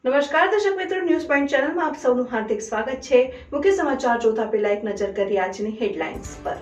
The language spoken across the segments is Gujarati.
નમસ્કાર દર્શક મિત્રો, ન્યૂઝ પોઈન્ટ ચેનલમાં આપ સૌનું હાર્દિક સ્વાગત છે। મુખ્ય સમાચાર જોતા પહેલા એક નજર કરીએ આજની હેડલાઇન્સ પર।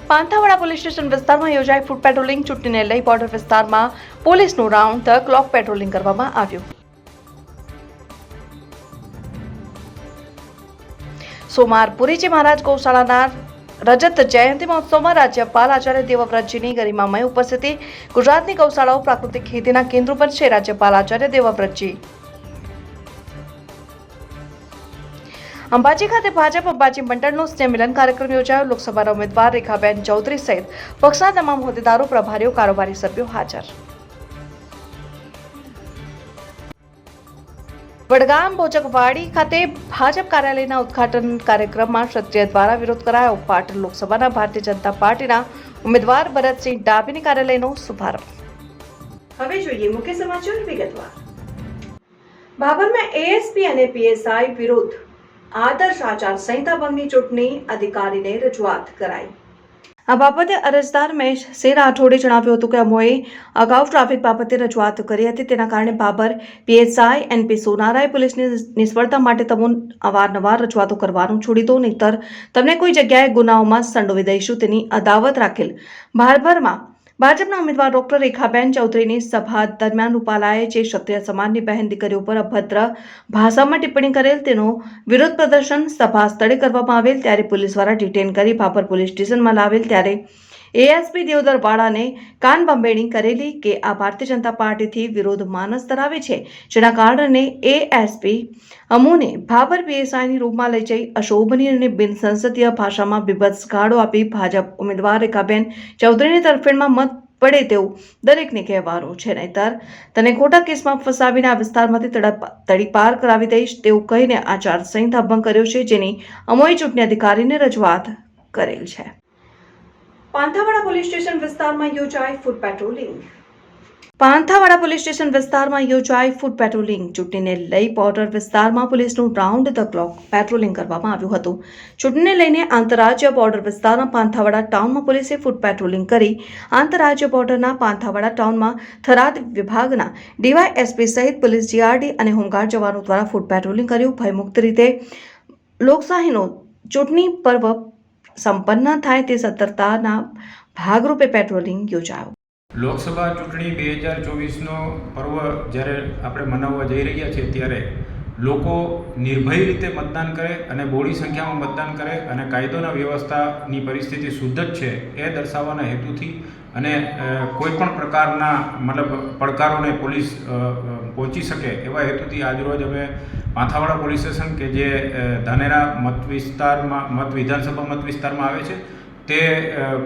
પાંથાવાડા પોલીસ સ્ટેશન વિસ્તારમાં યોજાઈ ફૂડ પેટ્રોલિંગ। ચૂંટણીને લઈ બોર્ડર વિસ્તારમાં પોલીસનું રાઉન્ડ ધ ક્લોક પેટ્રોલિંગ કરવામાં આવ્યું। સોમવાર પુરીજી મહારાજ ગૌશાળાના રજત જયંતિ મહોત્સવમાં રાજ્યપાલ આચાર્ય દેવવ્રતજીની ગરિમામય ઉપસ્થિતિ। ગુજરાતની ગૌશાળાઓ પ્રાકૃતિક ખેતીના કેન્દ્રો પર છે। રાજ્યપાલ આચાર્ય દેવવ્રતજી અંબાજી ખાતે ભાજપ અંબાજી મંડળનો સ્નેહ મિલન કાર્યક્રમ યોજાયો। લોકસભાના ઉમેદવાર રેખાબેન ચૌધરી સહિત પક્ષના તમામ હોદ્દેદારો, પ્રભારીઓ, કારોબારી સભ્યો હાજર। વડગામ ભોજકવાડી ખાતે ભાજપ કાર્યાલયના ઉદ્ઘાટન કાર્યક્રમમાં ક્ષત્રિય દ્વારા વિરોધ કરાયો। પાટણ લોકસભાના ભારતીય જનતા પાર્ટીના ઉમેદવાર ભરતસિંહ ડાભીની કાર્યાલયનો શુભારંભ। હવે જોઈએ મુખ્ય સમાચાર વિગતવાર। બાબરમાં એએસપી અને પીએસઆઈ વિરુદ્ધ આદર્શ આચાર સંહિતા ભંગની ચૂંટણી અધિકારીને રજૂઆત કરાઈ। આ બાબતે અરજદાર મહેશસિંહ રાઠોડે જણાવ્યું હતું કે અમોએ અગાઉ ટ્રાફિક બાબતે રજૂઆત કરી હતી। તેના કારણે બાબર પીએસઆઈ એનપી સોનારાએ પોલીસની નિષ્ફળતા માટે તમો અવારનવાર રજૂઆતો કરવાનું છોડી દો, નહીંતર તમને કોઈ જગ્યાએ ગુનાઓમાં સંડોવી દઈશું તેની અદાવત રાખેલ। ભારભરમાં ભાજપના ઉમેદવાર ડોક્ટર રેખાબેન ચૌધરીની સભા દરમિયાન રૂપાલાએ જે ક્ષત્રિય સમાજની બહેન દીકરીઓ પર અભદ્ર ભાષામાં ટિપ્પણી કરેલ તેનો વિરોધ પ્રદર્શન સભા સ્થળે કરવામાં આવેલ। ત્યારે પોલીસ દ્વારા ડિટેન કરી ભાભર પોલીસ સ્ટેશનમાં લાવેલ। ત્યારે એએસપી દેવદર વાળાને કાન બંબેણી કરેલી કે આ ભારતીય જનતા પાર્ટીથી વિરોધ માનસ ધરાવે છે, જેના કારણે એએસપી અમુને ભાભર પીએસઆઈની રૂમમાં લઈ જઈ અશોભનીય અને બિનસંસદીય ભાષામાં બીભત્સ ગાળો આપી ભાજપ ઉમેદવાર રેખાબેન ચૌધરીની તરફેણમાં મત પડે તેવું દરેકને કહેવાનું છે, નહીંતર તને ખોટા કેસમાં ફસાવીને આ વિસ્તારમાંથી તડીપાર કરાવી દઈશ તેવું કહીને આચાર સંહિતા ભંગ કર્યો છે, જેની અમોએ ચૂંટણી અધિકારીને રજૂઆત કરેલ છે। પાંથાવાડા પોલીસ સ્ટેશન વિસ્તારમાં યોજાઈ food patrolling. Panthawada police station વિસ્તારમાં યોજાઈ ફૂડ પેટ્રોલિંગ। ચૂંટણીને લઈ બોર્ડર વિસ્તારમાં પોલીસનું રાઉન્ડ ધ ક્લોક પેટ્રોલિંગ કરવામાં આવ્યું હતું। ચૂંટણીને લઈને આંતરરાજ્ય બોર્ડર વિસ્તારના પાંથાવાડા ટાઉનમાં પોલીસે ફૂડ પેટ્રોલિંગ કરી આંતરરાજ્ય બોર્ડરના પાંથાવાડા ટાઉનમાં થરાદ વિભાગના ડીવાયએસપી સહિત પોલીસ, જીઆરડી અને હોમગાર્ડ જવાનો દ્વારા ફૂડ પેટ્રોલિંગ કર્યું। ભયમુક્ત રીતે લોકશાહીનો ચૂંટણી પર્વ સંપન્ન થાય તે સતર્કતાના ભાગરૂપે પેટ્રોલિંગ યોજાયું। લોકસભા ચૂંટણી 2024નો પર્વ જ્યારે આપણે મનાવવા જઈ રહ્યા છીએ ત્યારે લોકો નિર્ભય રીતે મતદાન કરે અને બહોળી સંખ્યામાં મતદાન કરે અને કાયદોના વ્યવસ્થાની પરિસ્થિતિ શુદ્ધ જ છે એ દર્શાવવાના હેતુથી અને કોઈ પણ પ્રકારના પડકારોને પોલીસ પહોંચી શકે એવા હેતુથી આજરોજ અમે પાંથાવાડા પોલીસ સ્ટેશન કે જે ધાનેરા વિધાનસભા મત વિસ્તારમાં આવે છે તે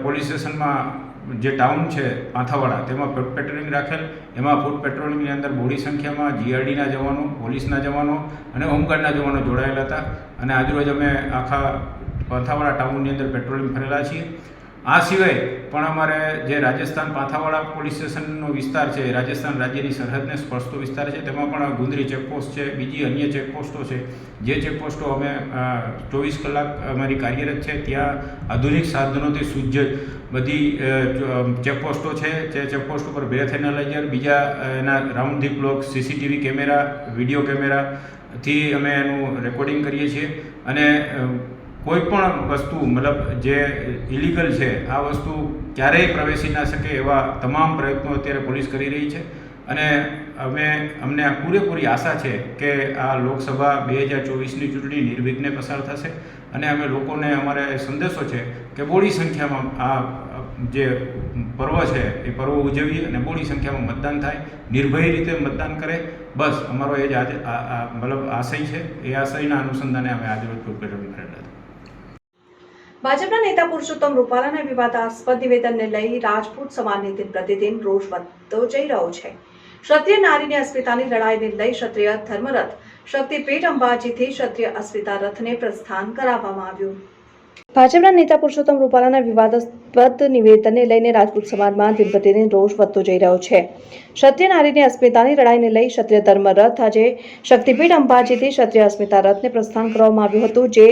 પોલીસ સ્ટેશનમાં જે ટાઉન છે પાંથાવાડા તેમાં ફૂડ પેટ્રોલિંગ રાખેલ। એમાં ફૂડ પેટ્રોલિંગની અંદર બહોળી સંખ્યામાં જીઆરડીના જવાનો, પોલીસના જવાનો અને હોમગાર્ડના જવાનો જોડાયેલા હતા અને આજરોજ અમે આખા પાંથાવાડા ટાઉનની અંદર પેટ્રોલિંગ ફરેલા છીએ। આ સિવાય પણ અમારે જે રાજસ્થાન પાંથાવાડા પોલીસ સ્ટેશનનો વિસ્તાર છે, રાજસ્થાન રાજ્યની સરહદને સ્પર્શતો વિસ્તાર છે, તેમાં પણ ગુંદરી ચેકપોસ્ટ છે, બીજી અન્ય ચેકપોસ્ટો છે। જે ચેકપોસ્ટો અમે 24 કલાક અમારી કાર્યરત છે, ત્યાં આધુનિક સાધનોથી સુસજ્જ બધી ચેકપોસ્ટો છે। જે ચેકપોસ્ટ ઉપર બ્રેથ એનાલાઇઝર, બીજા એના round the clock CCTV camera, video કેમેરાથી અમે એનું રેકોર્ડિંગ કરીએ છીએ અને કોઈ પણ વસ્તુ જે ઇલીગલ છે આ વસ્તુ ક્યારેય પ્રવેશી ના શકે એવા તમામ પ્રયત્નો અત્યારે પોલીસ કરી રહી છે અને અમને આ પૂરેપૂરી આશા છે કે આ લોકસભા 2024ની ચૂંટણી નિર્વિઘ્ને પસાર થશે અને અમે લોકોને અમારે સંદેશો છે કે બહોળી સંખ્યામાં આ જે પર્વ છે એ પર્વ ઉજવીએ અને બહોળી સંખ્યામાં મતદાન થાય, નિર્ભય રીતે મતદાન કરે। બસ અમારો એ જ આશય છે। એ આશયના અનુસંધાને અમે આજે રોજ પેટ્રોલિંગ કરેલા હતા। ભાજપના નેતા પુરુષોત્તમ રૂપાલાના વિવાદાસ્પદ નિવેદનને લઈ રાજપૂત સમાજની દિન પ્રતિદિન રોષ વધતો જઈ રહ્યો છે। ક્ષત્રિય નારીની અસ્મિતાની લડાઈને લઈ ક્ષત્રિય ધર્મરથ શક્તિપીઠ અંબાજીથી ક્ષત્રિય અસ્મિતા રથને પ્રસ્થાન કરાવવામાં આવ્યું। ભાજપના નેતા પુરુષોત્તમ રૂપાલાના વિવાદાસ્પદ નિવેદનને લઈને રાજપૂત સમાજમાં દિન પ્રતિદિન રોષ વધતો જઈ રહ્યો છે. ક્ષત્રિય નારીની અસ્મિતાની લડાઈને લઈ ક્ષત્રિય ધર્મ રથ આજે શક્તિપીઠ અંબાજીથી ક્ષત્રિય અસ્મિતા રથને પ્રસ્થાન કરવામાં આવ્યું હતું, જે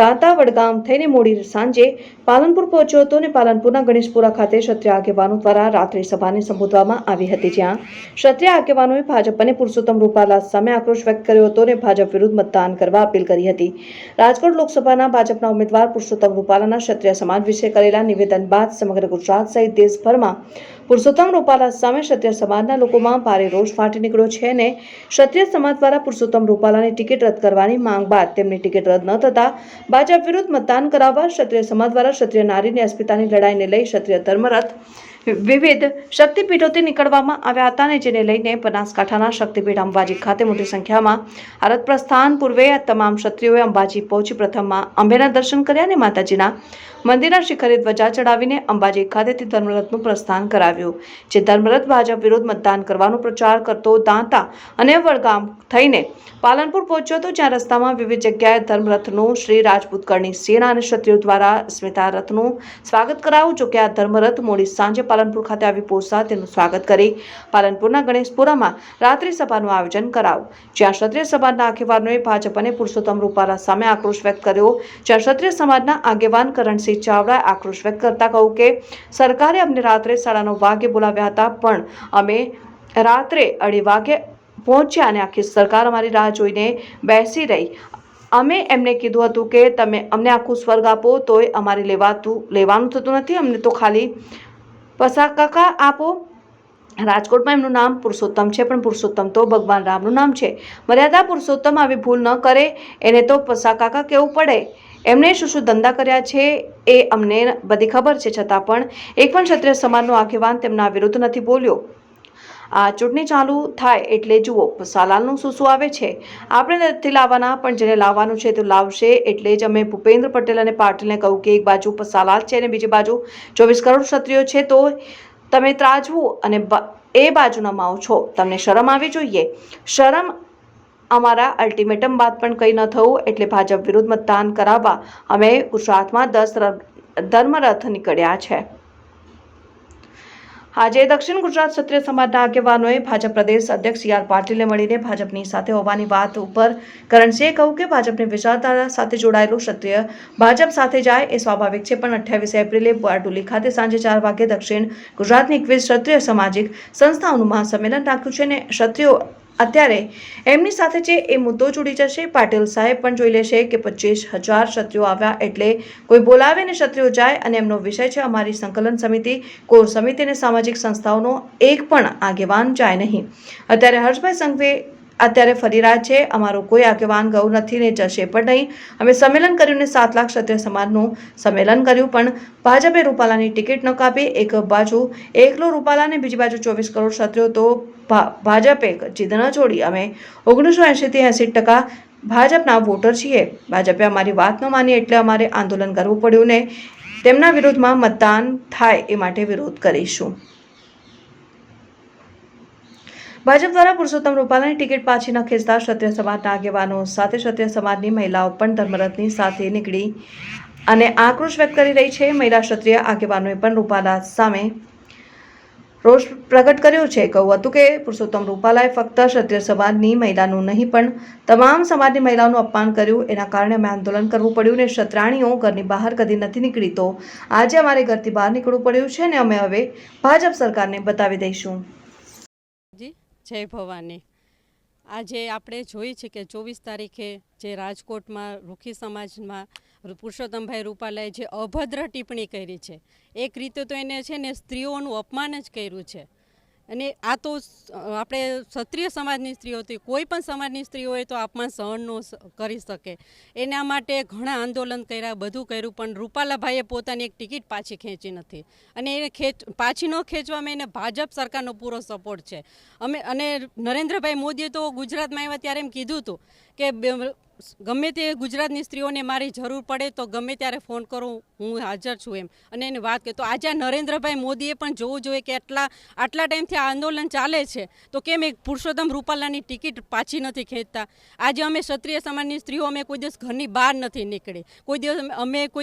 દાંતા વડગામ થઈને મોડી સાંજે પાલનપુર પહોંચ્યો હતો અને પાલનપુરના ગણેશપુરા ખાતે ક્ષત્રિય આગેવાનો દ્વારા રાત્રિ સભાને સંબોધવામાં આવી હતી, જ્યાં ક્ષત્રિય આગેવાનોએ ભાજપ અને પુરુષોત્તમ રૂપાલા સામે આક્રોશ વ્યક્ત કર્યો હતો અને ભાજપ વિરુદ્ધ મતદાન કરવા અપીલ કરી હતી. રાજકોટ લોકસભાના ભાજપના ઉમેદવાર પુરુષોત્તમ રૂપાલાના ક્ષત્રિય સમાજ વિશે કરેલા નિવેદન બાદ સમગ્ર ગુજરાત સહિત દેશભરમાં પુરુષોત્તમ રૂપાલા સામે ક્ષત્રિય સમાજના લોકોમાં ભારે રોષ ફાટી નીકળ્યો છે અને ક્ષત્રિય સમાજ દ્વારા પુરુષોત્તમ રૂપાલાની ટિકિટ રદ કરવાની માંગ બાદ તેમની ટિકિટ રદ ન થતા ભાજપ વિરુદ્ધ મતદાન કરાવવા ક્ષત્રિય સમાજ દ્વારા ક્ષત્રિય નારીની અસ્મિતાની લડાઈને લઈ ક્ષત્રિય ધર્મરથ વિવિધ શક્તિપીઠોથી નીકળવામાં આવ્યા હતા અને જેને લઈને બનાસકાંઠાના શક્તિપીઠ અંબાજી ખાતે મોટી સંખ્યામાં આરત પ્રસ્થાન પૂર્વે તમામ ક્ષત્રિયોએ અંબાજી પહોંચી પ્રથમમાં અંબેના દર્શન કર્યા અને માતાજીના મંદિરના શિખરે ધ્વજા ચડાવીને અંબાજી ખાતેથી ધર્મરથનું પ્રસ્થાન કરાવ્યું, જે ધર્મરથ ભાજપ વિરુદ્ધ મતદાન કરવાનો પ્રચાર કરતો દાંતા અને વડગામ થઈને પાલનપુર પહોંચ્યો હતો, જ્યાં રસ્તામાં વિવિધ જગ્યાએ ધર્મરથનું શ્રી રાજપૂત કરણી સેના અને ક્ષત્રિયો દ્વારા સ્મિતા રથનું સ્વાગત કરાયું. જોકે આ ધર્મરથ મોડી સાંજે પાલનપુર ખાતે આવી પહોંચતા તેનું સ્વાગત કરી પાલનપુરના ગણેશપુરામાં રાત્રિ સભાનું આયોજન કરાયું, જ્યાં ક્ષત્રિય સમાજના આગેવાનોએ ભાજપ અને પુરુષોત્તમ રૂપાલા સામે આક્રોશ વ્યક્ત કર્યો. જ્યાં ક્ષત્રિય સમાજના આગેવાન કરણસિંહ ચાવડાએ આક્રોશ વ્યક્ત કરતા કહ્યું કે સરકારે અમને રાત્રે 9:30 વાગે બોલાવ્યા હતા, પણ અમે રાત્રે 2:30 વાગે પહોંચ્યા અને આખી સરકાર અમારી રાહ જોઈને બેસી રહી. અમે એમને કીધું હતું કે તમે અમને આખું સ્વર્ગ આપો તોય અમારે લેવાનું થતું નથી, અમને તો ખાલી પસાકાકા આપો. રાજકોટમાં એમનું નામ પુરુષોત્તમ છે, પણ પુરુષોત્તમ તો ભગવાન રામનું નામ છે. મર્યાદા પુરુષોત્તમ આવી ભૂલ ન કરે, એને તો પસાકાકા કહેવું પડે. એમણે શું ધંધા કર્યા છે એ અમને બધી ખબર છે, છતાં પણ એક પણ ક્ષત્રિય સમાજનો આગેવાન તેમના વિરુદ્ધ નથી બોલ્યો. આ ચૂંટણી ચાલુ થાય એટલે જુઓ પસાલાલનું શું આવે છે. આપણે નથી લાવવાના, પણ જેને લાવવાનું છે તે લાવશે. એટલે જ અમે ભૂપેન્દ્ર પટેલ અને પાટીલને કહ્યું કે એક બાજુ પસાલાલ છે અને બીજી બાજુ 24 કરોડ ક્ષત્રિયો છે, તો તમે ત્રાજવું અને એ બાજુના માઓ છો. તમને શરમ આવી જોઈએ. શરમ અમારા અલ્ટિમેટમ બાદ પણ કંઈ ન થયું, એટલે ભાજપ વિરુદ્ધ મતદાન કરાવવા અમે ગુજરાતમાં 10 ધર્મરથ નીકળ્યા છે. આજે દક્ષિણ ગુજરાત ક્ષત્રિય સમાજના આગેવાનોએ ભાજપ પ્રદેશ અધ્યક્ષ CR પાટીલને મળીને ભાજપની સાથે હોવાની વાત ઉપર કરણસિંહે કહ્યું કે ભાજપની વિચારધારા સાથે જોડાયેલું ક્ષત્રિય ભાજપ સાથે જાય એ સ્વાભાવિક છે, પણ 28 એપ્રિલે બારડોલી ખાતે સાંજે 4 વાગે દક્ષિણ ગુજરાતની 21 ક્ષત્રિય સામાજિક સંસ્થાઓનું મહાસંમેલન રાખ્યું છે અને ક્ષત્રિયો અત્યારે એમની સાથે છે એ મુદ્દો જોડી જશે. પાટીલ સાહેબ પણ જોઈ લેશે કે 25,000 ક્ષત્રિયો આવ્યા એટલે કોઈ બોલાવે ને ક્ષત્રિયો જાય, અને એમનો વિષય છે. અમારી સંકલન સમિતિ, કોર સમિતિ અને સામાજિક સંસ્થાઓનો એક પણ આગેવાન જાય નહીં. અત્યારે હર્ષભાઈ સંઘવી અત્યારે ફરી રહ્યા છે. અમારો કોઈ આગેવાન ગયું નથી ને જશે પણ નહીં. અમે સંમેલન કર્યું ને 7 લાખ ક્ષત્રિય સમાજનું સંમેલન કર્યું, પણ ભાજપે રૂપાલાની ટિકિટ ન કાપી. એક બાજુ એકલો રૂપાલા ને બીજી બાજુ 24 કરોડ ક્ષત્રિયો, તો ભાજપે જીદ ન છોડી. અમે 1980 થી 80% ભાજપના વોટર છીએ. ભાજપે અમારી વાત ન માની એટલે અમારે આંદોલન કરવું પડ્યું ને તેમના વિરુદ્ધમાં મતદાન થાય એ માટે વિરોધ કરીશું. ભાજપ દ્વારા પુરુષોત્તમ રૂપાલાની ટિકિટ પાછી ન ખેંચતા ક્ષત્રિય સમાજના આગેવાનો સાથે ક્ષત્રિય સમાજની મહિલાઓ પણ ધર્મરથની સાથે નીકળી અને આક્રોશ વ્યક્ત કરી રહી છે. મહિલા ક્ષત્રિય આગેવાનોએ પણ રૂપાલા સામે રોષ પ્રગટ કર્યો છે. કહ્યું હતું કે પુરુષોત્તમ રૂપાલાએ ફક્ત ક્ષત્રિય સમાજની મહિલાનું નહીં પણ તમામ સમાજની મહિલાઓનું અપમાન કર્યું. એના કારણે અમે આંદોલન કરવું પડ્યું ને ક્ષત્રાણીઓ ઘરની બહાર કદી નથી નીકળી, તો આજે અમારે ઘરથી બહાર નીકળવું પડ્યું છે અને અમે હવે ભાજપ સરકારને બતાવી દઈશું. જય ભવાની. આજે આપણે જોઈએ છે કે 24 તારીખે જે રાજકોટમાં રૂખી સમાજમાં પુરુષોત્તમભાઈ રૂપાલાએ જે અભદ્ર ટિપ્પણી કરી છે, એક રીતે તો એને છે ને સ્ત્રીઓનું અપમાન જ કર્યું છે. અને આ તો આપણે ક્ષત્રિય સમાજની સ્ત્રીઓ હતી, કોઈ પણ સમાજની સ્ત્રીઓ હોય તો અપમાન સહન ન કરી શકે. એના માટે ઘણા આંદોલન કર્યા, બધું કર્યું, પણ રૂપાલાભાઈએ પોતાની એક ટિકિટ પાછી ખેંચી નથી. અને એને પાછી ન ખેંચવામાં એને ભાજપ સરકારનો પૂરો સપોર્ટ છે. અને નરેન્દ્રભાઈ મોદીએ તો ગુજરાતમાં આવ્યા ત્યારે એમ કીધું હતું કે ગમે તે ગુજરાતની સ્ત્રીઓને મારી જરૂર પડે તો ગમે ત્યારે ફોન કરું, હું હાજર છું એમ, અને એની વાત કરીએ તો આજે આ નરેન્દ્રભાઈ મોદીએ પણ જોવું જોઈએ કે આટલા ટાઈમથી આ આંદોલન ચાલે છે તો કેમ એક પુરુષોત્તમ રૂપાલાની ટિકિટ પાછી નથી ખેંચતા. આજે અમે ક્ષત્રિય સમાજની સ્ત્રીઓ અમે કોઈ દિવસ ઘરની બહાર નથી નીકળી, કોઈ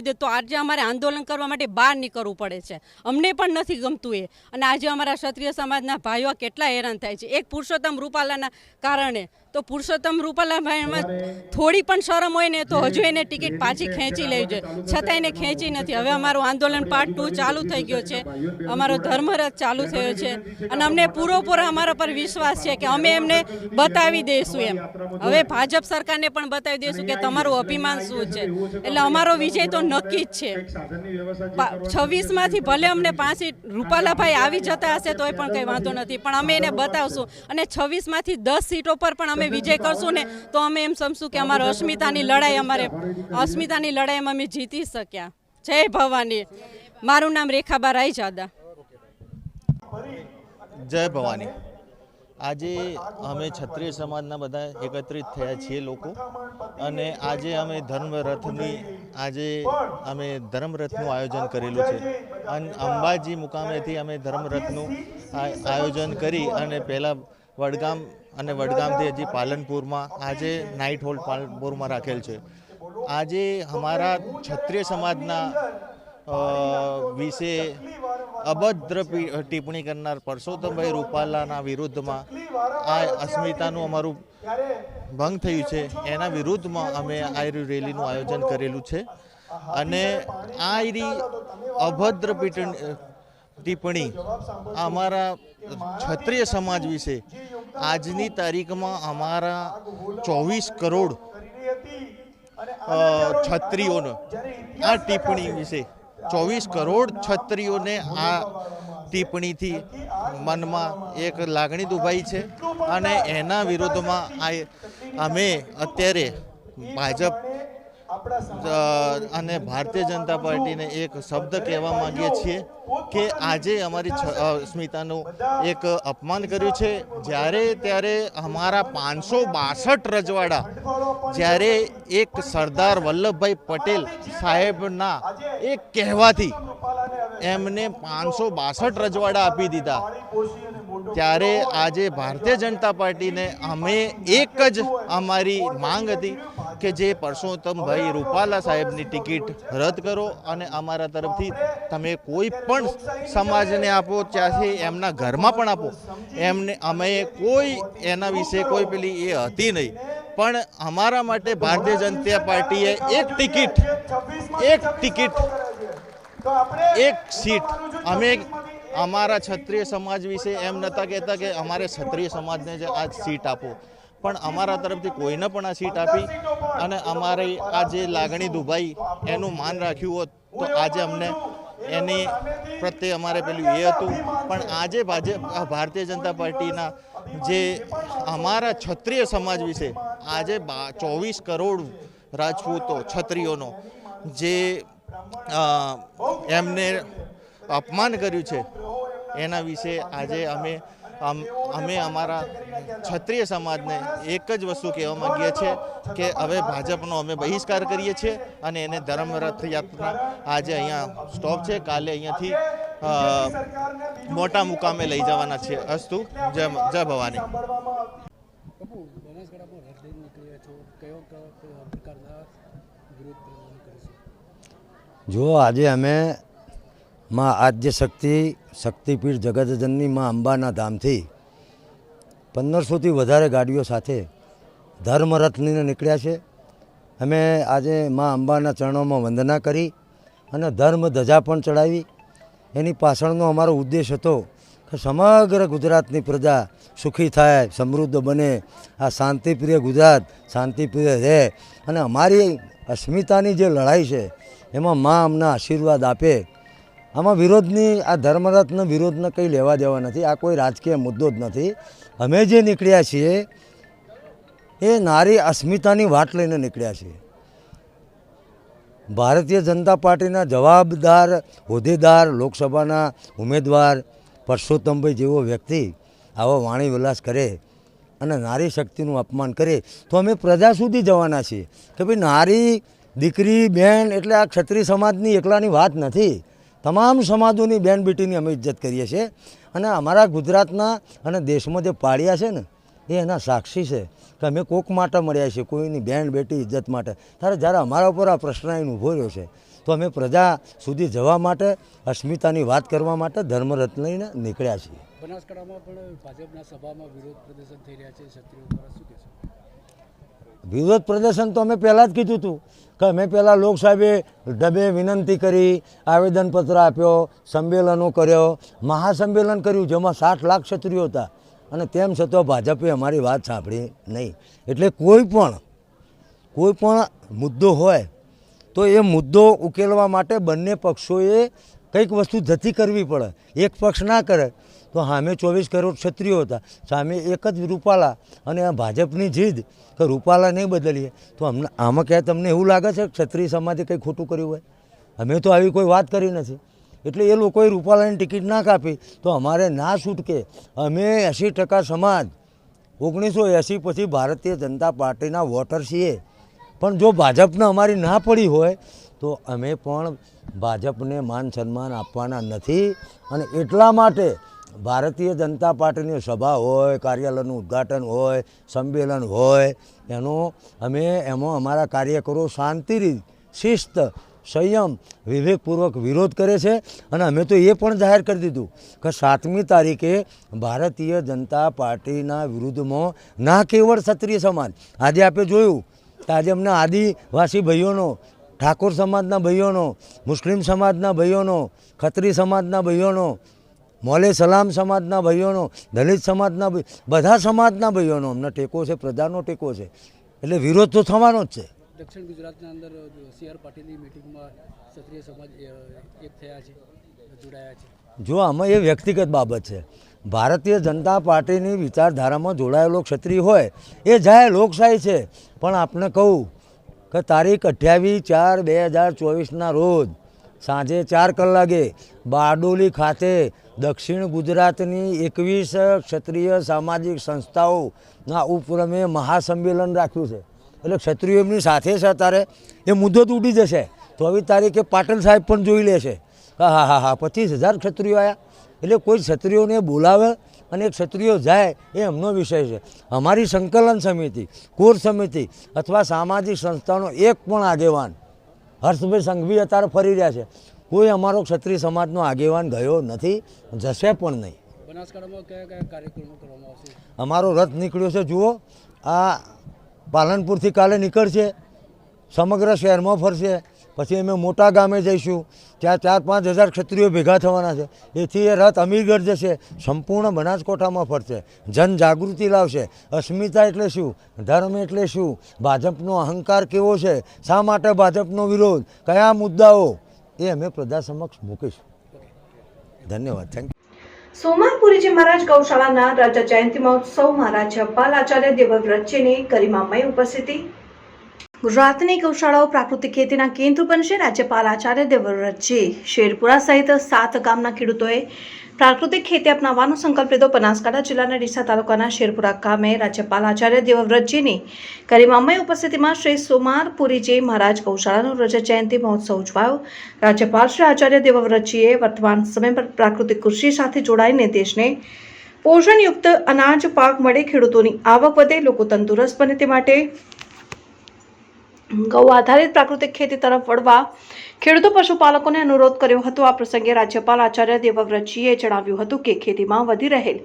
દિવસ તો આજે અમારે આંદોલન કરવા માટે બહાર નીકળવું પડે છે, અમને પણ નથી ગમતું એ. અને આજે અમારા ક્ષત્રિય સમાજના ભાઈઓ કેટલા હેરાન થાય છે એક પુરુષોત્તમ રૂપાલાના કારણે. તો પુરુષોત્તમ રૂપાલાભાઈમાં થોડી પણ શરમ હોય ને તો હજુ એને ટિકિટ પાછી ખેંચી લેવી જોઈએ, છતાં એને ખેંચી નથી. હવે અમારું આંદોલન પાર્ટ 2 ચાલુ થઈ ગયો છે, અમારો ધર્મરથ ચાલુ થયો છે અને અમને પૂરો અમારા પર વિશ્વાસ છે કે અમે એમને બતાવી દઈશું એમ. હવે ભાજપ સરકારને પણ બતાવી દઈશું કે તમારું અભિમાન શું છે. એટલે અમારો વિજય તો નક્કી જ છે. 26માંથી ભલે અમને 5 સીટ રૂપાલાભાઈ આવી જતા હશે તોય પણ કંઈ વાંધો નથી, પણ અમે એને બતાવશું. અને 26માંથી 10 સીટો પર પણ અમે વિજય કરશું ને તો અમે એમ સમજશું કે અમારો અસ્મિતાની લડાઈમાં અમે જીતી શક્યા. જય ભવાની. મારું નામ રેખાબા રાયજાદા. જય ભવાની. આજે અમે ક્ષત્રિય સમાજના બધા એકત્રિત થયા છીએ લોકો, અને આજે અમે ધર્મરથનું આયોજન કરેલું છે. અને અંબાજી મુકામેથી અમે ધર્મરથનું આયોજન કરી અને પહેલાં વડગામ અને વડગામથી હજી પાલનપુરમાં આજે નાઇટ હોલ્ડ પાલનપુરમાં રાખેલ છે. આજે અમારા ક્ષત્રિય સમાજના વિશે અભદ્ર ટિપ્પણી કરનાર પરસોત્તમભાઈ રૂપાલાના વિરુદ્ધમાં આ અસ્મિતાનું અમારું ભંગ થયું છે, એના વિરુદ્ધમાં અમે આ રેલીનું આયોજન કરેલું છે. અને આ અભદ્ર ટિપ્પણી અમારા ક્ષત્રિય સમાજ વિશે આજની તારીખમાં અમારા 24 કરોડ ક્ષત્રિયોને આ ટિપ્પણી વિશે 24 કરોડ ક્ષત્રિયોને આ ટિપ્પણીથી મનમાં એક લાગણી દુભાઈ છે. અને એના વિરોધમાં અમે અત્યારે ભાજપ અને ભારતીય જનતા પાર્ટીને એક શબ્દ કહેવા માંગીએ છીએ કે આજે અમારી અસ્મિતાનું એક અપમાન કર્યું છે. જ્યારે ત્યારે અમારા 562 રજવાડા, જ્યારે એક સરદાર વલ્લભભાઈ પટેલ સાહેબના એક કહેવાથી એમને 562 રજવાડા આપી દીધા, ત્યારે આજે ભારતીય જનતા પાર્ટીને અમે એક જ અમારી માંગ હતી કે જે પરસોત્તમભાઈ રૂપાલા સાહેબની ટિકિટ રદ કરો અને અમારા તરફથી તમે કોઈ પણ સમાજને આપો, ત્યાંથી એમના ઘરમાં પણ આપો. અમે કોઈ એના વિશે કોઈ પેલી એ હતી નહીં, પણ અમારા માટે ભારતીય જનતા પાર્ટીએ એક સીટ અમે અમારા ક્ષત્રિય સમાજ વિશે એમ નહોતા કહેતા કે અમારે ક્ષત્રિય સમાજને જ આ સીટ આપો, પણ અમારા તરફથી કોઈને પણ આ સીટ આપી અને અમારી આ જે લાગણી દુભાઈ એનું માન રાખ્યું હોત તો આજે અમને એની પ્રત્યે અમારે પેલું એ હતું. પણ આજે ભારતીય જનતા પાર્ટીના જે અમારા ક્ષત્રિય સમાજ વિશે આજે 24 કરોડ રાજપૂતો ક્ષત્રિયોનો જે એમને અપમાન કર્યું છે એના વિશે આજે અમે અમારા ક્ષત્રિય સમાજને એક જ વસ્તુ કહેવા માંગીએ છીએ કે હવે ભાજપનો અમે બહિષ્કાર કરીએ છીએ અને એને ધર્મરથ યાત્રા આજે અહીંયા સ્ટોપ છે, કાલે અહીંયાથી મોટા મુકામે લઈ જવાના છે. અસ્તુ. જય ભવાની. જો આજે અમે માં આદ્ય શક્તિપીઠ જગતજનની માં અંબાના ધામથી 1500થી વધારે ગાડીઓ સાથે ધર્મરથ લઈને નીકળ્યા છે. અમે આજે માં અંબાના ચરણોમાં વંદના કરી અને ધર્મ ધજા પણ ચડાવી. એની પાછળનો અમારો ઉદ્દેશ હતો કે સમગ્ર ગુજરાતની પ્રજા સુખી થાય, સમૃદ્ધ બને, આ શાંતિપ્રિય ગુજરાત શાંતિપ્રિય રહે અને અમારી અસ્મિતાની જે લડાઈ છે એમાં માં અમને આશીર્વાદ આપે. આમાં વિરોધની આ ધર્મરથનો વિરોધને કંઈ લેવા દેવા નથી, આ કોઈ રાજકીય મુદ્દો જ નથી. અમે જે નીકળ્યા છીએ એ નારી અસ્મિતાની વાટ લઈને નીકળ્યા છીએ. ભારતીય જનતા પાર્ટીના જવાબદાર હોદ્દેદાર લોકસભાના ઉમેદવાર પરસોત્તમભાઈ જેવો વ્યક્તિ આવો વાણી વિલાસ કરે અને નારી શક્તિનું અપમાન કરે તો અમે પ્રજા સુધી જવાના છીએ કે ભાઈ નારી દીકરી બહેન એટલે આ ક્ષત્રિય સમાજની એકલાની વાત નથી. તમામ સમાજોની બહેન બેટીની અમે ઇજ્જત કરીએ છીએ અને અમારા ગુજરાતના અને દેશમાં જે પાળ્યા છે ને એ એના સાક્ષી છે કે અમે કોક માટે મળ્યા છીએ, કોઈની બહેન બેટી ઇજ્જત માટે. જ્યારે અમારા ઉપર આ પ્રશ્ન આવીને ઊભો રહ્યો છે તો અમે પ્રજા સુધી જવા માટે અસ્મિતાની વાત કરવા માટે ધર્મરથ લઈને નીકળ્યા છીએ. બનાસકાંઠામાં પણ ભાજપના સભામાં વિરોધ પ્રદર્શન થઈ રહ્યા છે ક્ષત્રિયો દ્વારા, શું કહેશો? વિરોધ પ્રદર્શન તો અમે પહેલાં જ કીધું હતું કે અમે પહેલાં લોકસાહેબે ઢબે વિનંતી કરી, આવેદનપત્ર આપ્યો, સંમેલનો કર્યો, મહાસંમેલન કર્યું જેમાં 60 લાખ ક્ષત્રિયો હતા અને તેમ છતાં ભાજપે અમારી વાત સાંભળી નહીં. એટલે કોઈ પણ મુદ્દો હોય તો એ મુદ્દો ઉકેલવા માટે બંને પક્ષોએ કંઈક વસ્તુ જતી કરવી પડે. એક પક્ષ ના કરે તો સામે 24 કરોડ ક્ષત્રિયો હતા, સામે એક જ રૂપાલા અને આ ભાજપની જીદ કે રૂપાલા નહીં બદલીએ તો આમાં ક્યાંય તમને એવું લાગે છે ક્ષત્રિય સમાજે કંઈ ખોટું કર્યું હોય? અમે તો આવી કોઈ વાત કરી નથી. એટલે એ લોકોએ રૂપાલાની ટિકિટ ના કાપી તો અમારે ના છૂટકે. અમે 80% સમાજ 1980 પછી ભારતીય જનતા પાર્ટીના વોટર છીએ, પણ જો ભાજપને અમારી ના પડી હોય તો અમે પણ ભાજપને માન સન્માન આપવાના નથી. અને એટલા માટે ભારતીય જનતા પાર્ટીની સભા હોય, કાર્યાલયનું ઉદ્ઘાટન હોય, સંમેલન હોય, એમાં અમારા કાર્યકરો શાંતિથી, શિસ્ત, સંયમ, વિવેકપૂર્વક વિરોધ કરે છે. અને અમે તો એ પણ જાહેર કરી દીધું કે 7મી તારીખે ભારતીય જનતા પાર્ટીના વિરુદ્ધમાં ના કેવળ ક્ષત્રિય સમાજ, આજે આપણે જોયું કે આજે અમને આદિવાસી ભાઈઓનો, ઠાકોર સમાજના ભાઈઓનો, મુસ્લિમ સમાજના ભાઈઓનો, ખત્રી સમાજના ભાઈઓનો, મોલે સલામ સમાજના ભાઈઓનો, દલિત સમાજના બધા સમાજના ભાઈઓનો અમને ટેકો છે, પ્રજાનો ટેકો છે. એટલે વિરોધ તો થવાનો જ છે. દક્ષિણ ગુજરાતના અંદર CR પાટીલની મિટિંગમાં ક્ષત્રિય સમાજ એક થયા છે, જોડાયા છે. જો આમાં એ વ્યક્તિગત બાબત છે. ભારતીય જનતા પાર્ટીની વિચારધારામાં જોડાયેલો ક્ષત્રિય હોય એ જાય, લોકશાહી છે. પણ આપને કહું કે તારીખ 28/4/2024ના રોજ સાંજે 4 કલાકે બારડોલી ખાતે દક્ષિણ ગુજરાતની 21 ક્ષત્રિય સામાજિક સંસ્થાઓના ઉપક્રમે મહાસંમેલન રાખ્યું છે. એટલે ક્ષત્રિયો એમની સાથે છે. અત્યારે એ મુદ્દો તો ઉડી જશે. 24 તારીખે પાટીલ સાહેબ પણ જોઈ લેશે. હા 25,000 ક્ષત્રિયો આવ્યા. એટલે કોઈ ક્ષત્રિયોને બોલાવે અને ક્ષત્રિયો જાય એ એમનો વિષય છે. અમારી સંકલન સમિતિ, કોર સમિતિ અથવા સામાજિક સંસ્થાનો એક પણ આગેવાન, હર્ષભાઈ સંઘવી અત્યારે ફરી રહ્યા છે, કોઈ અમારો ક્ષત્રિય સમાજનો આગેવાન ગયો નથી, જશે પણ નહીં. બનાસકાંઠામાં કયા કાર્યક્રમો કરવામાં આવશે? અમારો રથ નીકળ્યો છે. જુઓ, આ પાલનપુરથી કાલે નીકળશે, સમગ્ર શહેરમાં ફરશે. પછી અમે મોટા ગામે જઈશું, ત્યાં 4-5 હજાર ક્ષત્રિયો ભેગા થવાના છે. એથી એ રથ અમીરગઢ જશે, સંપૂર્ણ બનાસકાંઠામાં ફરશે, જનજાગૃતિ લાવશે. અસ્મિતા એટલે શું, ધર્મ એટલે શું, ભાજપનો અહંકાર કેવો છે, શા માટે ભાજપનો વિરોધ, કયા મુદ્દાઓ, એ અમે પ્રજા સમક્ષ મૂકીશું. ધન્યવાદ. Thank you. સોમારપુરીજી મહારાજ ગૌશાળાના રાજા જયંતિ મહોત્સવમાં રાજ્યપાલ આચાર્ય દેવવ્રતજીની ગરિમામય ઉપસ્થિતિ. ગુજરાતની ગૌશાળાઓ પ્રાકૃતિક ખેતીના કેન્દ્ર બનશે. રાજ્યપાલ આચાર્ય દેવવ્રતજી શેરપુરા સહિત 7 ગામના ખેડૂતોએ પ્રાકૃતિક ખેતી અપનાવવાનો સંકલ્પ લીધો. બનાસકાંઠા જિલ્લાના ડીસા તાલુકાના શેરપુરા ગામે રાજ્યપાલ આચાર્ય દેવવ્રતજીની ગરિમામય ઉપસ્થિતિમાં શ્રી સોમારપુરીજી મહારાજ ગૌશાળાનો રજત જયંતિ મહોત્સવ ઉજવાયો. રાજ્યપાલ શ્રી આચાર્ય દેવવ્રતજીએ વર્તમાન સમય પર પ્રાકૃતિક કૃષિ સાથે જોડાઈને દેશને પોષણયુક્ત અનાજ પાક મળે, ખેડૂતોની આવક વધે, લોકો તંદુરસ્ત બને તે માટે ગૌ આધારિત પ્રાકૃતિક ખેતી તરફ વળવા ખેડૂતો પશુપાલકોને અનુરોધ કર્યો હતો. આ પ્રસંગે રાજ્યપાલ આચાર્ય દેવવ્રતજીએ જણાવ્યું હતું કે ખેતીમાં વધી રહેલ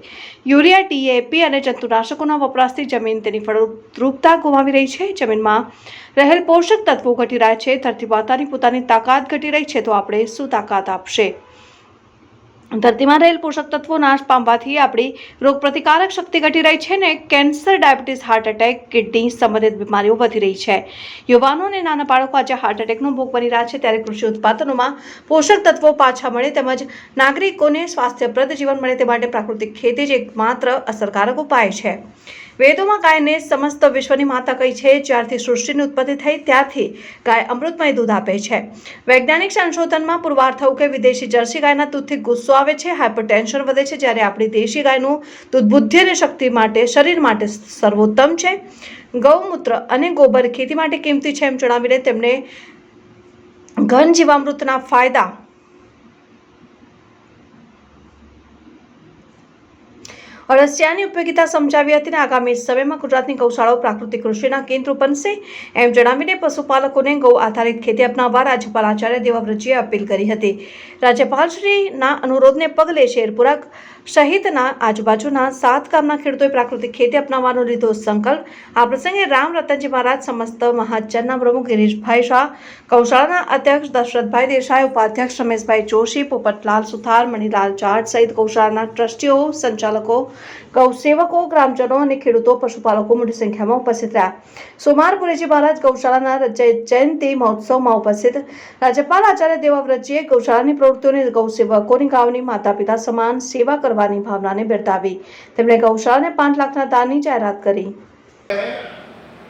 યુરિયા, DAP અને જંતુનાશકોના વપરાશથી જમીન તેની ફળદ્રુપતા ગુમાવી રહી છે. જમીનમાં રહેલ પોષક તત્વો ઘટી રહ્યા છે. ધરતી માતાની પોતાની તાકાત ઘટી રહી છે તો આપણે શું તાકાત આપશે? ધરતીમાં રહેલ પોષક તત્વો નાશ પામવાથી આપણી રોગપ્રતિકારક શક્તિ ઘટી રહી છે ને cancer, diabetes, heart attack, kidney સંબંધિત બીમારીઓ વધી રહી છે. યુવાનો અને નાના બાળકો આજે હાર્ટ એટેકનો ભોગ બની રહ્યા છે. ત્યારે કૃષિ ઉત્પાદનોમાં પોષક તત્વો પાછા મળે તેમજ નાગરિકોને સ્વાસ્થ્યપ્રદ જીવન મળે તે માટે પ્રાકૃતિક ખેતી જ એકમાત્ર અસરકારક ઉપાય છે. વેદોમાં ગાયને સમસ્ત વિશ્વની માતા કહી છે. જ્યારથી સૃષ્ટિની ઉત્પત્તિ થઈ ત્યારથી ગાય અમૃતમય દૂધ આપે છે. વૈજ્ઞાનિક સંશોધનમાં પુરવાર થયું કે વિદેશી જર્સી ગાયના દૂધથી ગુસ્સો આવે છે, હાઇપરટેન્શન વધે છે, જ્યારે આપણી દેશી ગાયનું દૂધ બુદ્ધિ અને શક્તિ માટે, શરીર માટે સર્વોત્તમ છે. ગૌમૂત્ર અને ગોબર ખેતી માટે કિંમતી છે એમ જણાવીને તેમણે ઘન જીવામૃતના ફાયદા અળસિયાની ઉપયોગિતા સમજાવી હતી અને આગામી સમયમાં ગુજરાતની ગૌશાળાઓ પ્રાકૃતિક કૃષિના કેન્દ્રો બનશે એમ જણાવીને પશુપાલકોને ગૌ આધારિત ખેતી અપનાવવા રાજ્યપાલ આચાર્ય દેવવ્રતજીએ અપીલ કરી હતી. રાજ્યપાલશ્રીના અનુરોધને પગલે શેરપુરા સહિતના આજુબાજુના 7 ગામના ખેડૂતોએ પ્રાકૃતિક ખેતી અપનાવવાનો લીધો સંકલ્પ. આ પ્રસંગે રામ રતનજી મહારાજ, સમસ્ત મહાજનના પ્રમુખ ગિરીશભાઈ શાહ, ગૌશાળાના અધ્યક્ષ દશરથભાઈ દેસાઈ, ઉપાધ્યક્ષ રમેશભાઈ જોશી, પોપટલાલ સુથાર, મણિલાલ જાટ સહિત ગૌશાળાના ટ્રસ્ટીઓ, સંચાલકો, ગૌસેવકો, ગ્રામજનો અને ખેડૂતો, પશુપાલકો મોટી સંખ્યામાં ઉપસ્થિત રહ્યા. સોમાર પુરેજી મહારાજ ગૌશાળાના રજય જયંતિ મહોત્સવમાં ઉપસ્થિત રાજ્યપાલ આચાર્ય દેવવ્રતજીએ ગૌશાળાની પ્રવૃત્તિઓને ગૌસેવકોની ગામની માતા પિતા સમાન સેવા કરવાની ભાવનાને બિરદાવી. તેમણે ગૌશાળાને 5 લાખના દાનની જાહેરાત કરી.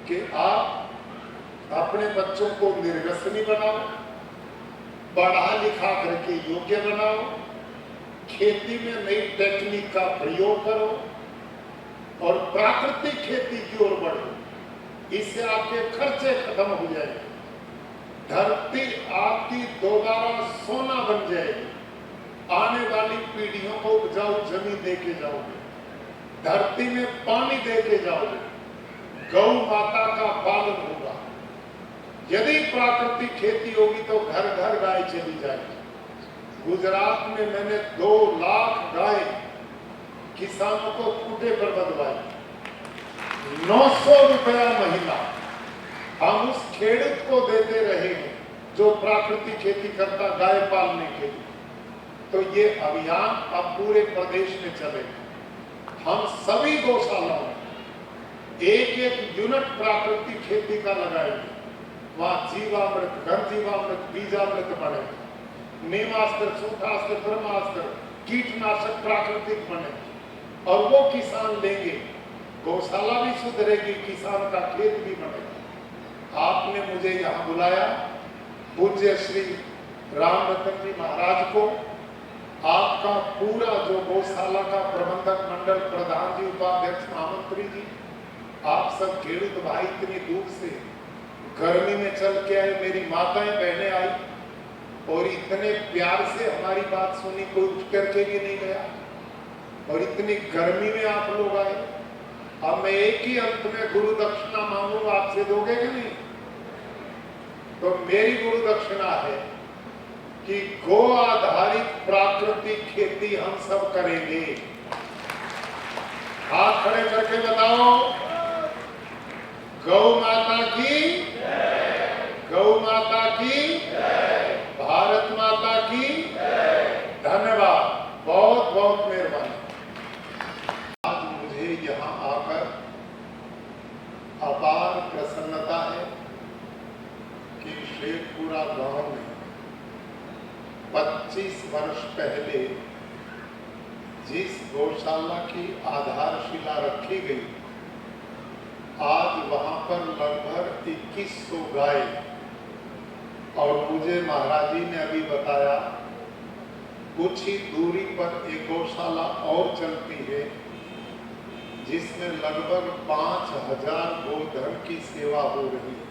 कि आप अपने बच्चों को निर्व्यसनी बनाओ, पढ़ा लिखा करके योग्य बनाओ, खेती में नई टेक्निक का प्रयोग करो और प्राकृतिक खेती की ओर बढ़ो. इससे आपके खर्चे खत्म हो जाएंगे, धरती आपकी दोबारा सोना बन जाएगी. आने वाली पीढ़ियों को उपजाऊ जमीन दे के जाओगे, धरती में पानी दे के जाओगे, गौ माता का पालन होगा. यदि प्राकृतिक खेती होगी तो घर घर गाय चली जाएगी. गुजरात में मैंने 2 लाख गाय किसानों को खूंटे पर बंधवाई. 900 रुपया महीना हम उस खेडूत को देते रहे जो प्राकृतिक खेती करता गाय पालने के लिए. तो ये अभियान अब पूरे प्रदेश में चलेगा. हम सभी गौशालाओं में 1-1 यूनिट प्राकृतिक खेती का लगाएंगे. वहां जीवामृत, घन जीवामृत, बीजामृत बनेगा, नेमास्त्र, सूखास्त्र, ब्रह्मास्त्र, कीटनाशक प्राकृतिक बने और वो किसान लेंगे. गौशाला भी सुधरेगी, किसान का खेत भी बनेगा. आपने मुझे यहाँ बुलाया, पूज्य श्री राम रतन जी महाराज को, आपका पूरा जो गौशाला का प्रबंधक मंडल, प्रधान जी, उपाध्यक्ष, महामंत्री जी, आप सब खेडूत भाई इतनी दूर से गर्मी में चल के आए, मेरी माताएं बहनें आई और इतने प्यार से हमारी बात सुनी, कोई उठ करके भी नहीं गया. और इतनी गर्मी में आप लोग आए. अब मैं एक ही अंत में गुरु दक्षिणा मांगू, आपसे दोगे कि नहीं? तो मेरी गुरु दक्षिणा है कि गो आधारित प्राकृतिक खेती हम सब करेंगे. हाथ खड़े करके बताओ, गौ माता की, गौ माता की, भारत माता की. धन्यवाद, बहुत बहुत मेहरबानी. आज मुझे यहाँ आकर अपार प्रसन्नता है कि शेखपुरा गांव में 25 वर्ष पहले जिस गौशाला की आधारशिला रखी गई, आज वहां पर लगभग 2100 गाय, और मुझे महाराज जी ने अभी बताया कुछ ही दूरी पर एक गौशाला और चलती है जिसमें लगभग 5000 गोधन की सेवा हो रही है.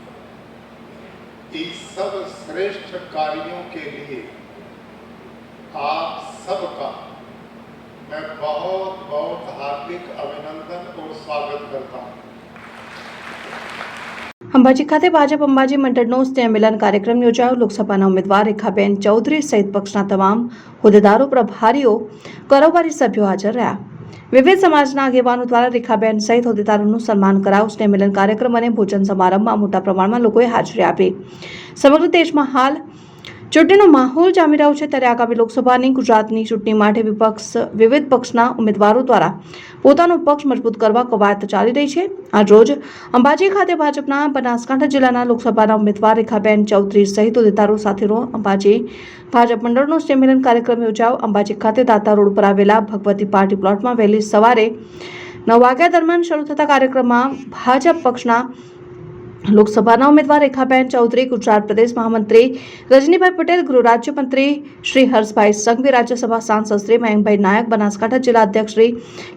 इस सब श्रेष्ठ कार्यों के लिए आप सबका मैं बहुत बहुत हार्दिक अभिनंदन और स्वागत करता हूँ. અંબાજી ખાતે ભાજપ અંબાજી મંડળનો સ્નેહ મિલન કાર્યક્રમ યોજાયો. લોકસભાના ઉમેદવાર રેખાબેન ચૌધરી સહિત પક્ષના તમામ હોદ્દેદારો, પ્રભારીઓ, કારોબારી સભ્યો હાજર રહ્યા. વિવિધ સમાજના આગેવાનો દ્વારા રેખાબેન સહિત હોદ્દેદારોનું સન્માન કરાયું. સ્નેહ મિલન કાર્યક્રમ અને ભોજન સમારંભમાં મોટા પ્રમાણમાં લોકોએ હાજરી આપી. સમગ્ર દેશમાં હાલ ચૂંટણીનો માહોલ જામી રહ્યો છે, ત્યારે આગામી લોકસભાની ગુજરાતની ચૂંટણી માટે વિવિધ પક્ષના ઉમેદવારો દ્વારા પોતાનો પક્ષ મજબૂત કરવા કવાયત ચાલી રહી છે. આજરોજ અંબાજી ખાતે ભાજપના બનાસકાંઠા જિલ્લાના લોકસભાના ઉમેદવાર રેખાબેન ચૌધરી સહિત હોદ્દેદારો સાથેનો અંબાજી ભાજપ મંડળનો સ્નેહમિલન કાર્યક્રમ યોજાયો. અંબાજી ખાતે દાતા રોડ પર આવેલા ભગવતી પાર્ટી પ્લોટમાં વહેલી સવારે 9 વાગ્યા દરમિયાન શરૂ થતા કાર્યક્રમમાં ભાજપ પક્ષના લોકસભાના ઉમેદવાર રેખાબેન ચૌધરી, ગુજરાત પ્રદેશ મહામંત્રી રજનીભાઈ પટેલ, ગૃહ રાજ્યમંત્રી શ્રી હર્ષભાઈ સંઘવી, રાજ્યસભા સાંસદ શ્રી મયંકભાઈ નાયક, બનાસકાંઠા જિલ્લા અધ્યક્ષ શ્રી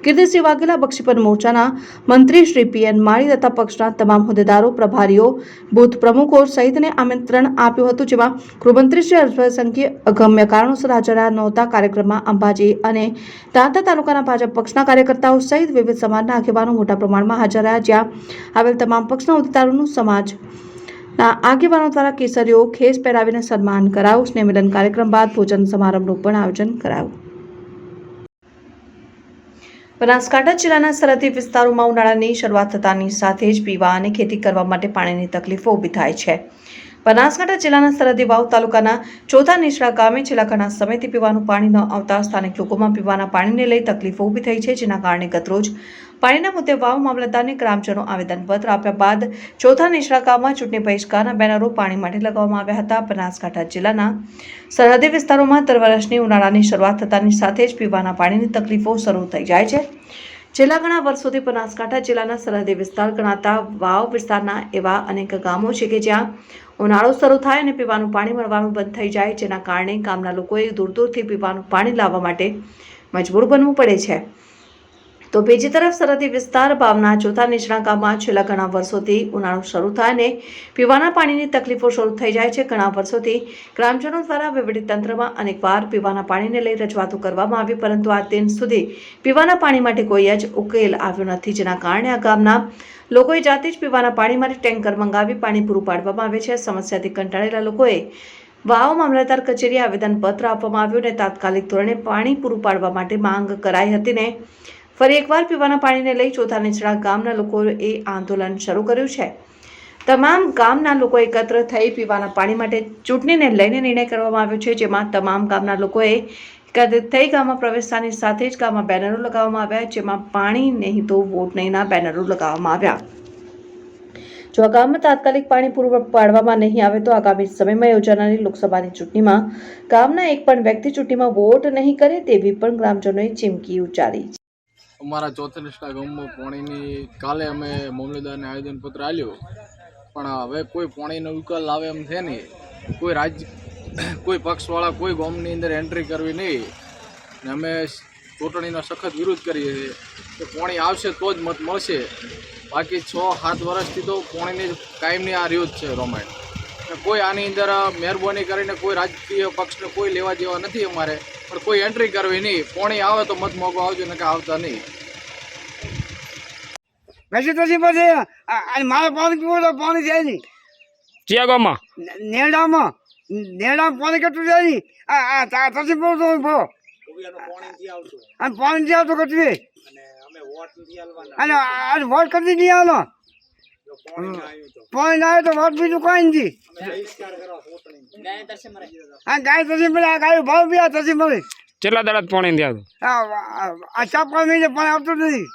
કીર્તિસિંહ વાઘેલા, બક્ષીપંચ મોરચાના મંત્રી શ્રી પીએન માળી તથા પક્ષના તમામ હોદ્દેદારો, પ્રભારીઓ, બૂથ પ્રમુખો સહિતને આમંત્રણ આપ્યું હતું, જેમાં ગૃહમંત્રી શ્રી હર્ષભાઈ સંઘવી અગમ્ય કારણોસર હાજર નહોતા. કાર્યક્રમમાં અંબાજી અને દાંતા તાલુકાના ભાજપ પક્ષના કાર્યકર્તાઓ સહિત વિવિધ સમાજના આગેવાનો મોટા પ્રમાણમાં હાજર રહ્યા, જ્યાં આવેલ તમામ પક્ષના હોદ્દેદારોનું સમાજના આગેવાનો દ્વારા કેસરીઓ ખેસ પહેરાવીને સન્માન કરાયું. સ્નેહ મિલન કાર્યક્રમ બાદ ભોજન સમારંભનું પણ આયોજન કરાયું. બનાસકાંઠા જિલ્લાના સરહદી વિસ્તારોમાં ઉનાળાની શરૂઆત થતાની સાથે જ પીવા અને ખેતી કરવા માટે પાણીની તકલીફો ઊભી થાય છે. બનાસકાંઠા જિલ્લાના સરહદી વાવ તાલુકાના ચોથા નીચલા ગામે છેલ્લા ઘણા સમયથી પીવાનું પાણી ન આવતા સ્થાનિક લોકોમાં પીવાના પાણીને લઈ તકલીફો ઊભી થઈ છે, જેના કારણે ગતરોજ પાણીના મુદ્દે વાવ મામલતદારને ગ્રામજનો આવેદનપત્ર આપ્યા બાદ ચોથા નીચલા ગામમાં ચૂંટણી બહિષ્કારના બેનરો પાણી માટે લગાવવામાં આવ્યા હતા. બનાસકાંઠા જિલ્લાના સરહદી વિસ્તારોમાં દર વર્ષની ઉનાળાની શરૂઆત થતાની સાથે જ પીવાના પાણીની તકલીફો શરૂ થઈ જાય છે. છેલ્લા ઘણા વર્ષોથી બનાસકાંઠા જિલ્લાના સરહદી વિસ્તાર ગણાતા વાવ વિસ્તારના એવા અનેક ગામો છે કે જ્યાં ઉનાળો શરૂ થાય અને પીવાનું પાણી મળવાનું બંધ થઈ જાય, જેના કારણે ગામના લોકોએ દૂર દૂરથી પીવાનું પાણી લાવવા માટે મજબૂર બનવું પડે છે. તો બીજી તરફ સરહદી વિસ્તાર ભાવના ચોથા નીચલા ગામમાં છેલ્લા ઘણા વર્ષોથી ઉનાળો શરૂ થાય અને પીવાના પાણીની તકલીફો શરૂ થઈ જાય છે. ઘણા વર્ષોથી ગ્રામજનો દ્વારા વહીવટીતંત્રમાં અનેકવાર પીવાના પાણીને લઈ રજૂઆતો કરવામાં આવી, પરંતુ આજ દિન સુધી પીવાના પાણી માટે કોઈ જ ઉકેલ આવ્યો નથી, જેના કારણે આ ગામના લોકોએ જાતે જ પીવાના પાણી માટે ટેન્કર મંગાવી પાણી પૂરું પાડવામાં આવે છે. સમસ્યાથી કંટાળેલા લોકોએ વાવ મામલતદાર કચેરીએ આવેદનપત્ર આપવામાં આવ્યું અને તાત્કાલિક ધોરણે પાણી પૂરું પાડવા માટે માંગ કરાઈ હતી ને ફરી એકવાર પીવાના પાણીને લઈ ચોથા નીચલા ગામના લોકોએ આંદોલન શરૂ કર્યું છે. તમામ ગામના લોકો એકત્ર થઈ પીવાના પાણી માટે ચૂંટણીને લઈને નિર્ણય કરવામાં આવ્યો છે, જેમાં તમામ ગામના લોકોએ એકત્રિત થઈ ગામમાં પ્રવેશતાની સાથે જ ગામમાં બેનરો લગાવવામાં આવ્યા, જેમાં પાણી નહીં તો વોટ નહીંના બેનરો લગાવવામાં આવ્યા. જો આ ગામમાં તાત્કાલિક પાણી પૂરું પાડવામાં નહીં આવે તો આગામી સમયમાં યોજાનારી લોકસભાની ચૂંટણીમાં ગામના એક પણ વ્યક્તિ ચૂંટણીમાં વોટ નહીં કરે તેવી પણ ગ્રામજનોએ ચીમકી ઉચ્ચારી. અમારા ચોથા નીચલા ગામમાં પાણીની કાલે અમે મામલતદારને આવેદનપત્ર આપ્યું, પણ હવે કોઈ પાણીનો ઉકેલ આવે એમ છે નહીં. કોઈ પક્ષવાળા કોઈ ગામની અંદર એન્ટ્રી કરવી નહીં. ને અમે ચૂંટણીનો સખત વિરોધ કરીએ છીએ કે પાણી આવશે તો જ મત મળશે. બાકી 6-7 વર્ષથી તો પાણીની કાયમની આ રહ્યું જ છે રોમાયણ. કોઈ આની અંદર મહેરબાની કરીને કોઈ રાજકીય પક્ષને કોઈ લેવા દેવા નથી અમારે, પણ કોઈ એન્ટ્રી કરવી નહીં. પાણી આવે તો મત મોગો આવજો ને કે આવતા નહીં. મારે પાણી પીવું તો પાણી જાય નહીં. ક્યાં ગામમાં? નેડામાં પાણી કેટલું જાય નહીં. તસી પીવું તો ભો અને પાણી આવતો કેટલી અને વોટ કરી નહીં આવવાનો. પાણી ના આવે તો વોટ બીજું કોઈ નથી. હા ગાય તસી મળે, આ ગાય ભાવ બી આ તસી મળે. કેટલા દાડા પાણી નથી આવતું? આ 4-5 મહિને પાણી આવતું નથી.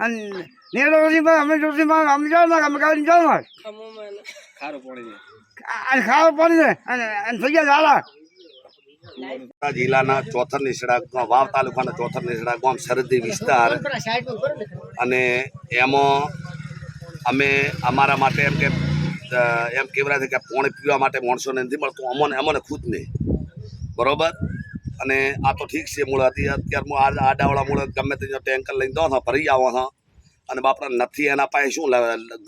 અને નેડો અમે જોશીમાં અમે જાવ અમે ગાડી જાવ ખારું પાણી ને અને થઈ ગયા ઝાડા. જિલ્લાના ચોથર નીસડા વાવ તાલુકાના ચોથર નીસડા ગામ સરહદી વિસ્તાર, અને એમાં અમે અમારા માટે એમ કહેવાય છે કે પાણી પીવા માટે માણસોને નથી મળતું, અમને ખુદને બરાબર. અને આ તો ઠીક છે, મૂળ હતી અત્યારે આડાવાળા મૂળ ગમે તે ટેન્કર લઈને દો ભરી આવો છો, અને બાપડા નથી એના પાસે શું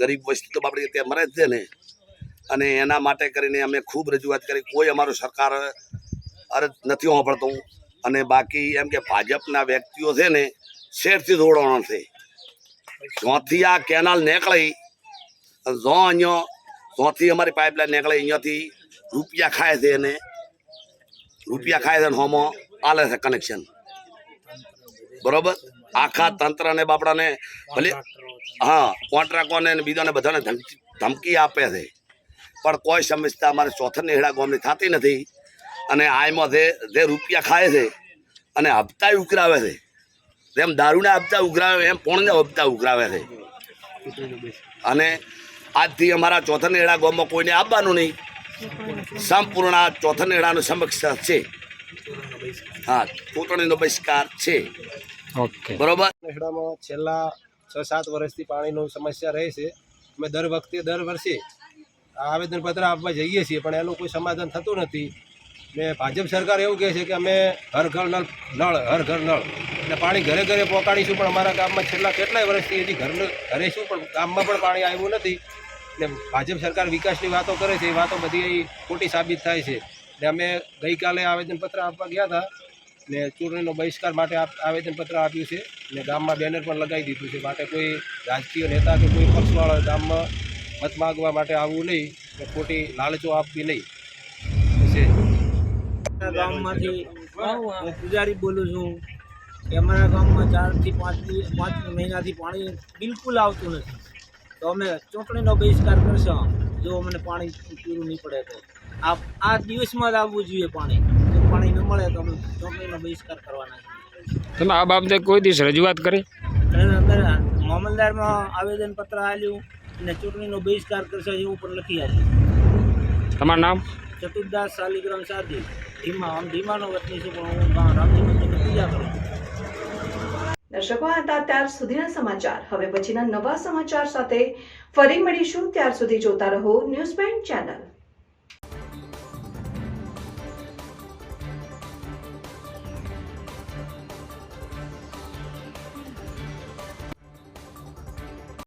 ગરીબ વસ્તી તો બાપડી ત્યાં મરે જ છે ને. અને એના માટે કરીને અમે ખૂબ રજૂઆત કરી, કોઈ અમારું સરકાર અરે નથી સાંભળતું. અને બાકી એમ કે ભાજપના વ્યક્તિઓ છે ને શેરથી દોડવાનો છે. જ્યાંથી આ કેનાલ નીકળી જ્યાંથી અમારી પાઇપલાઇન નીકળી અહીંયાથી રૂપિયા ખાય છે, અને રૂપિયા ખાય છે ને હોમાં આલે છે કનેક્શન બરોબર. આખા તંત્રને બાપડાને ભલે હા કોન્ટ્રાક્ટોને બીજાને બધાને ધમકી આપે છે, પણ કોઈ સમસ્યા અમારે ચોથર નેહડા ગામની થતી નથી. અને આમાં જે રૂપિયા ખાય છે અને હપ્તા ઉઘરાવે છે, જેમ દારૂના હપ્તા ઉઘરાવે એમ પોણના હપ્તા ઉઘરાવે છે. અને આજથી અમારા ચોથર નેહડા ગામમાં કોઈને આપવાનું નહીં. સંપૂર્ણ ચોથર નેહડાનો સમક્ષ છે. હા, ચૂંટણીનો બહિષ્કાર છે. ઓકે બરોબર. નેસડામાં છેલ્લા 6-7 વર્ષથી પાણીની સમસ્યા રહે છે. અમે દર વર્ષે આવેદનપત્ર આપવા જઈએ છીએ, પણ એનું કોઈ સમાધાન થતું નથી. ને ભાજપ સરકાર એવું કહે છે કે અમે હર ઘર નળ હર ઘર નળ એટલે પાણી ઘરે ઘરે પહોંચાડીશું, પણ અમારા ગામમાં છેલ્લા કેટલાય વર્ષથી હજી ઘરે શું પણ ગામમાં પણ પાણી આવ્યું નથી. ને ભાજપ સરકાર વિકાસની વાતો કરે છે, એ વાતો બધી ખોટી સાબિત થાય છે. ને અમે ગઈકાલે આવેદનપત્ર આપવા ગયા હતા ને ચૂંટણીનો બહિષ્કાર માટે આવેદનપત્ર આપ્યું છે ને ગામમાં બેનર પણ લગાવી દીધું છે. માટે કોઈ રાજકીય નેતા કે કોઈ પક્ષવાળા ગામમાં મત માગવા માટે આવવું નહીં ને ખોટી લાલચો આપવી નહીં. ગામમાંથી હું પૂજારી બોલું છું કે અમારા ગામમાં 4 થી 5 મહિનાથી પાણી બિલકુલ આવતું નથી. તો અમે ચૂંટણીનો બહિષ્કાર કરશો જો અમને પાણી પૂરું નહીં પડે તો. આ દિવસમાં જ આવવું જોઈએ પાણી. જો પાણી ન મળે તો અમે ચૂંટણીનો બહિષ્કાર કરવાના છીએ. તમે આ બાબતે કોઈ દિવસ રજૂઆત કરી? અંદર મામલતદારમાં આવેદનપત્ર આપ્યું અને ચૂંટણીનો બહિષ્કાર કરશે એવું પણ લખી આપ્યું. તમારું નામ? ચતુર્દાસ શાલિગ્રામ સાધી ધીમાનો વતની છું, પણ હું રામજી મંદિરની પૂજા કરું છું. દર્શકો આ હતા ત્યાર સુધીના સમાચાર. હવે પછીના નવા સમાચાર સાથે ફરી મળીશું. ત્યાર સુધી જોતા રહો ન્યૂઝ બેન્ડ ચેનલ.